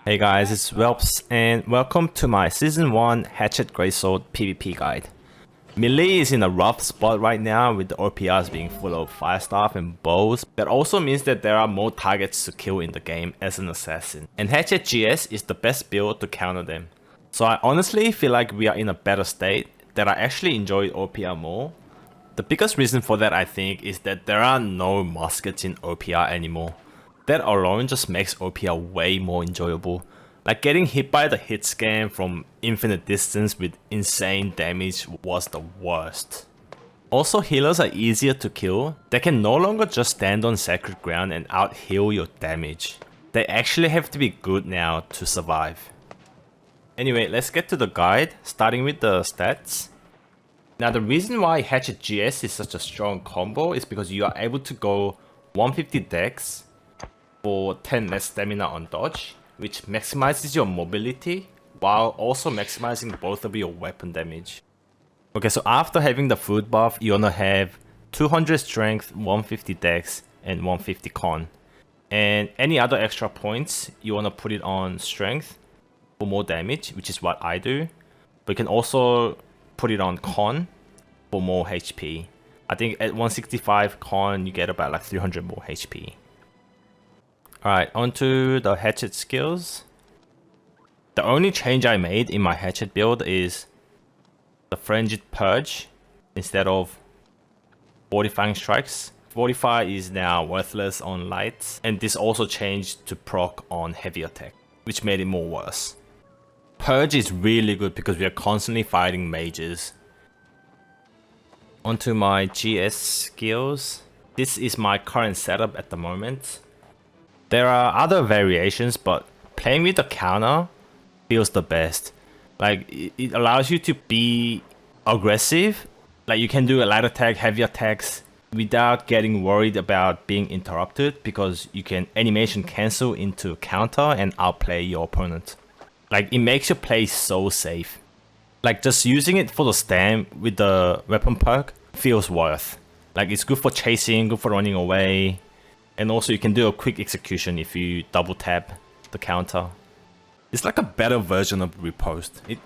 Hey guys, it's Welps and welcome to my Season 1 Hatchet Greatsword PvP guide. Melee is in a rough spot right now with the OPRs being full of fire staff and bows. That also means that there are more targets to kill in the game as an assassin. And Hatchet GS is the best build to counter them. So I honestly feel like we are in a better state that I actually enjoy OPR more. The biggest reason for that I think is that there are no muskets in OPR anymore. That alone just makes OPR way more enjoyable. Like getting hit by the hit scan from infinite distance with insane damage was the worst. Also, healers are easier to kill. They can no longer just stand on sacred ground and out heal your damage. They actually have to be good now to survive. Anyway, let's get to the guide, starting with the stats. Now the reason why Hatchet GS is such a strong combo is because you are able to go 150 dex for 10 less stamina on dodge, which maximizes your mobility while also maximizing both of your weapon damage. Okay, so after having the food buff, you wanna have 200 strength, 150 dex, and 150 con. And any other extra points, you wanna put it on strength for more damage, which is what I do. But you can also put it on con for more HP. I think at 165 con, you get about like 300 more HP. Alright, onto the hatchet skills. The only change I made in my hatchet build is the frenzied purge instead of fortifying strikes. Fortify is now worthless on lights, and this also changed to proc on heavy attack, which made it more worse. Purge is really good because we are constantly fighting mages. Onto my GS skills. This is my current setup at the moment. There are other variations, but playing with the counter feels the best. Like, it allows you to be aggressive. Like, you can do a light attack, heavy attacks without getting worried about being interrupted because you can animation cancel into counter and outplay your opponent. Like, it makes your play so safe. Like, just using it for the stam with the weapon perk feels worth. Like, it's good for chasing, good for running away. And also you can do a quick execution if you double tap the counter. It's like a better version of riposte. It's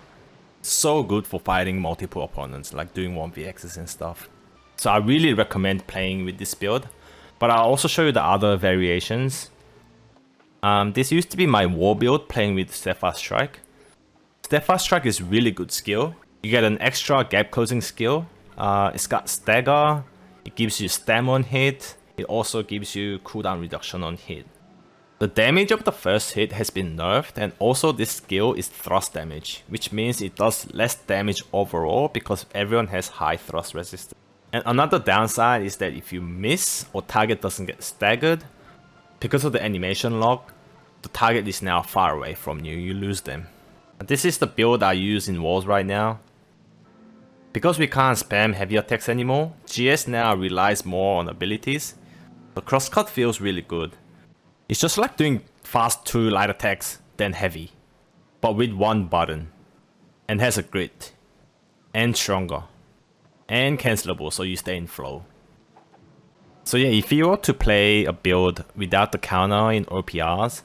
so good for fighting multiple opponents, like doing 1vx's and stuff. So I really recommend playing with this build. But I'll also show you the other variations. This used to be my war build playing with Steadfast Strike. Steadfast Strike is really good skill. You get an extra gap closing skill. It's got stagger. It gives you stam on hit. It also gives you cooldown reduction on hit. The damage of the first hit has been nerfed, and also this skill is thrust damage, which means it does less damage overall because everyone has high thrust resistance. And another downside is that if you miss or target doesn't get staggered, because of the animation lock, the target is now far away from you, you lose them. This is the build I use in walls right now. Because we can't spam heavy attacks anymore, GS now relies more on abilities. The crosscut feels really good. It's just like doing fast 2 light attacks, then heavy. But with one button. And has a grit. And stronger. And cancelable, so you stay in flow. So yeah, if you were to play a build without the counter in OPRs,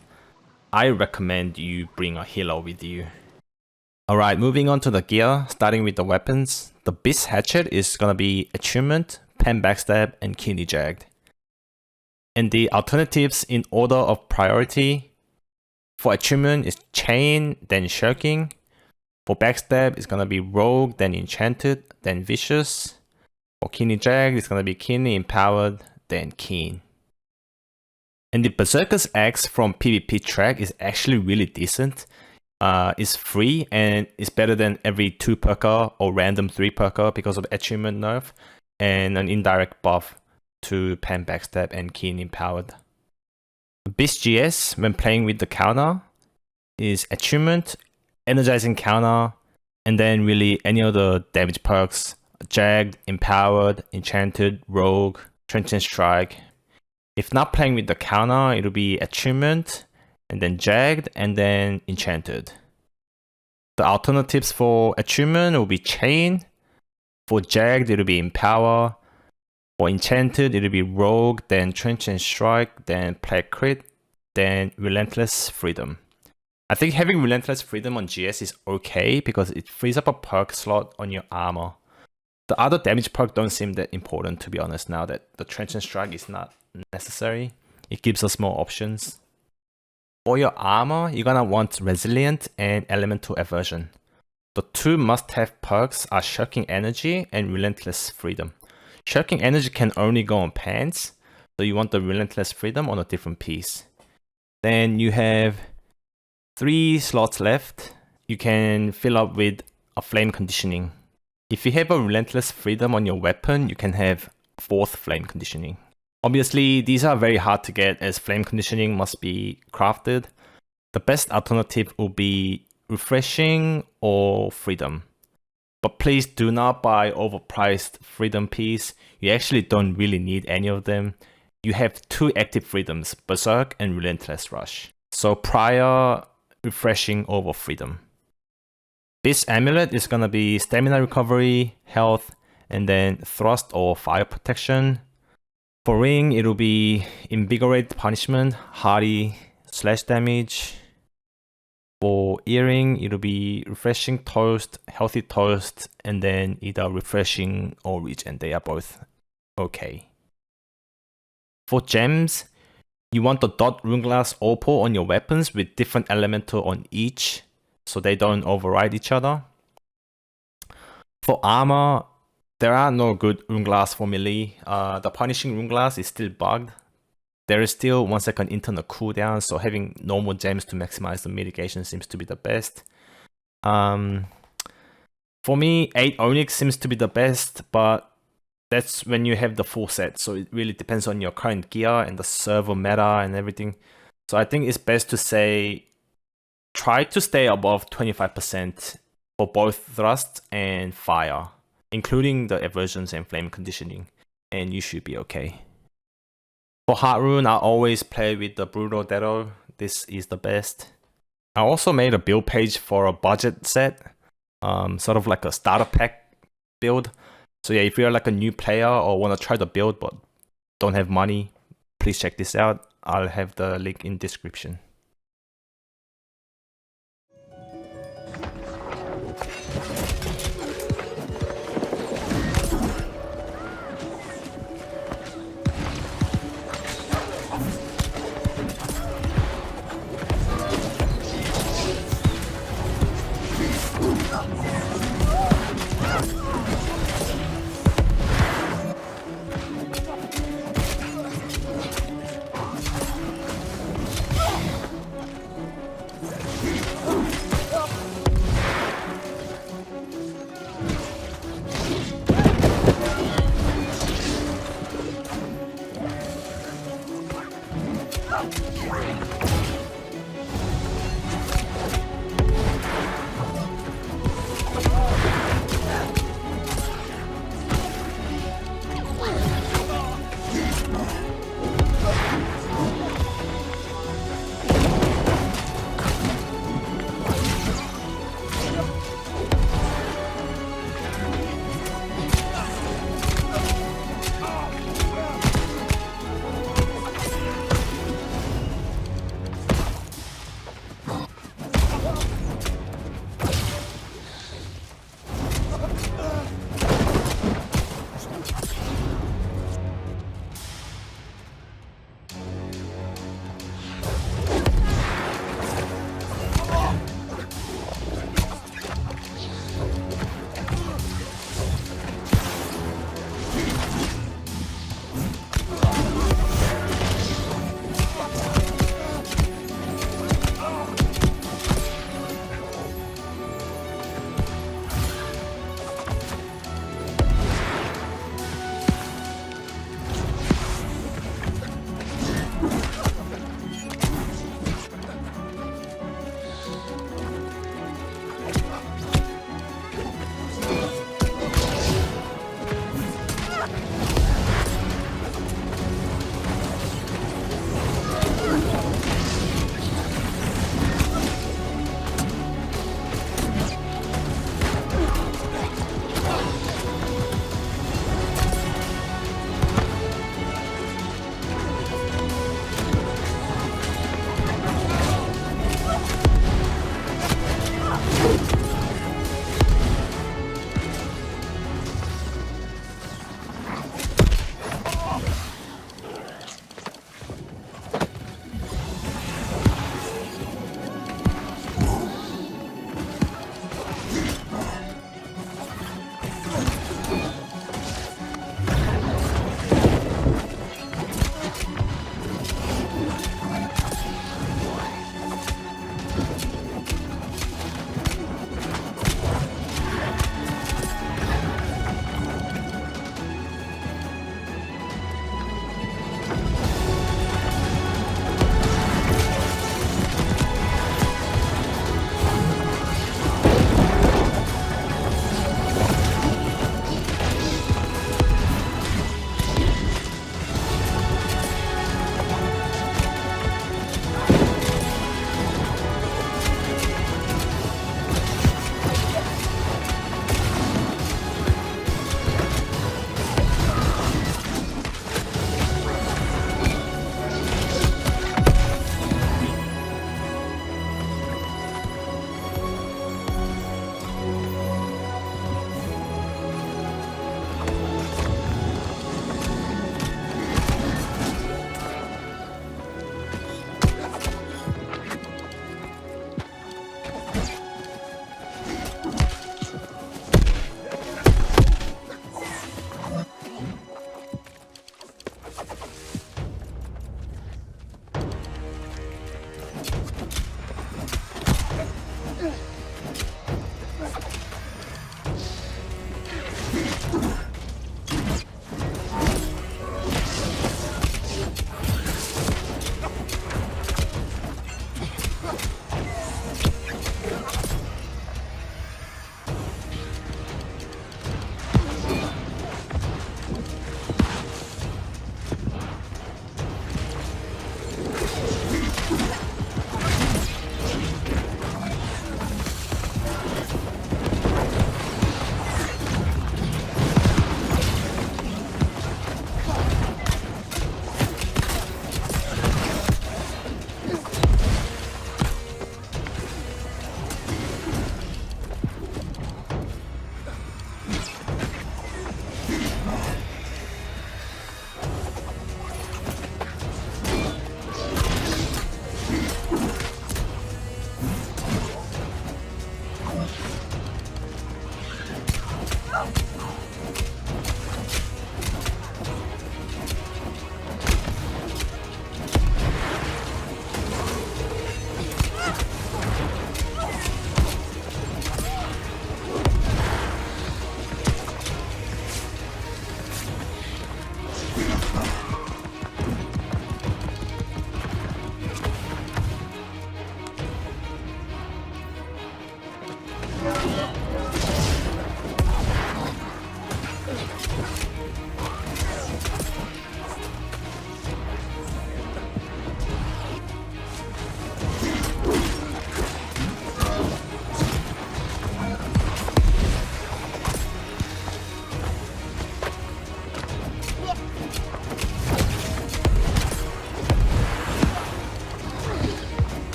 I recommend you bring a healer with you. Alright, moving on to the gear, starting with the weapons. The Beast Hatchet is gonna be Attunement, Pen Backstab, and Keenly Jagged. And the alternatives in order of priority for Attunement is Chain, then Shirking. For Backstab, it's gonna be Rogue, then Enchanted, then Vicious. For Keenly Jagged, it's gonna be Keenly Empowered, then Keen. And the Berserker's Axe from PvP track is actually really decent. It's free and it's better than every 2 perker or random 3 perker because of Attunement nerf and an indirect buff to Pen Backstab and Keen Empowered. Beast GS, when playing with the counter, is Attunement, Energizing Counter, and then really any other damage perks: Jagged, Empowered, Enchanted, Rogue, Transient Strike. If not playing with the counter, it'll be Attunement, and then Jagged, and then Enchanted. The alternatives for Attunement will be Chain. For Jagged, it'll be Empower. For Enchanted, it'll be Rogue, then Transient Strike, then Plague Crit, then Relentless Freedom. I think having Relentless Freedom on GS is okay because it frees up a perk slot on your armor. The other damage perk don't seem that important, to be honest, now that the Transient Strike is not necessary. It gives us more options. For your armor, you're gonna want Resilient and Elemental Aversion. The two must-have perks are Shirking Energy and Relentless Freedom. Shirking Energy can only go on pants, so you want the Relentless Freedom on a different piece. Then you have 3 slots left. You can fill up with a Flame Conditioning. If you have a Relentless Freedom on your weapon, you can have 4th Flame Conditioning. Obviously, these are very hard to get as Flame Conditioning must be crafted. The best alternative will be Refreshing or Freedom. But please do not buy overpriced Freedom piece. You actually don't really need any of them. You have 2 active Freedoms, Berserk and Relentless Rush. So prior Refreshing over Freedom. This amulet is gonna be Stamina Recovery, Health, and then Thrust or Fire Protection. For ring, it'll be Invigorate Punishment, Hardy, Slash Damage. For earring, it'll be Refreshing Toast, Healthy Toast, and then either Refreshing or Regen. They are both okay. For gems, you want the Dot Runeglass Opal on your weapons with different elemental on each, so they don't override each other. For armor, there are no good Runeglass for melee. The Punishing Runeglass is still bugged. There is still 1 second internal cooldown, so having normal gems to maximize the mitigation seems to be the best. For me, 8 Onyx seems to be the best, but that's when you have the full set, so it really depends on your current gear and the server meta and everything. So I think it's best to say, try to stay above 25% for both Thrust and Fire, including the Aversions and Flame Conditioning, and you should be okay. For Heart Rune, I always play with the Brutal Delos. This is the best. I also made a build page for a budget set, sort of like a starter pack build. So yeah, if you're like a new player or want to try the build but don't have money, please check this out. I'll have the link in description.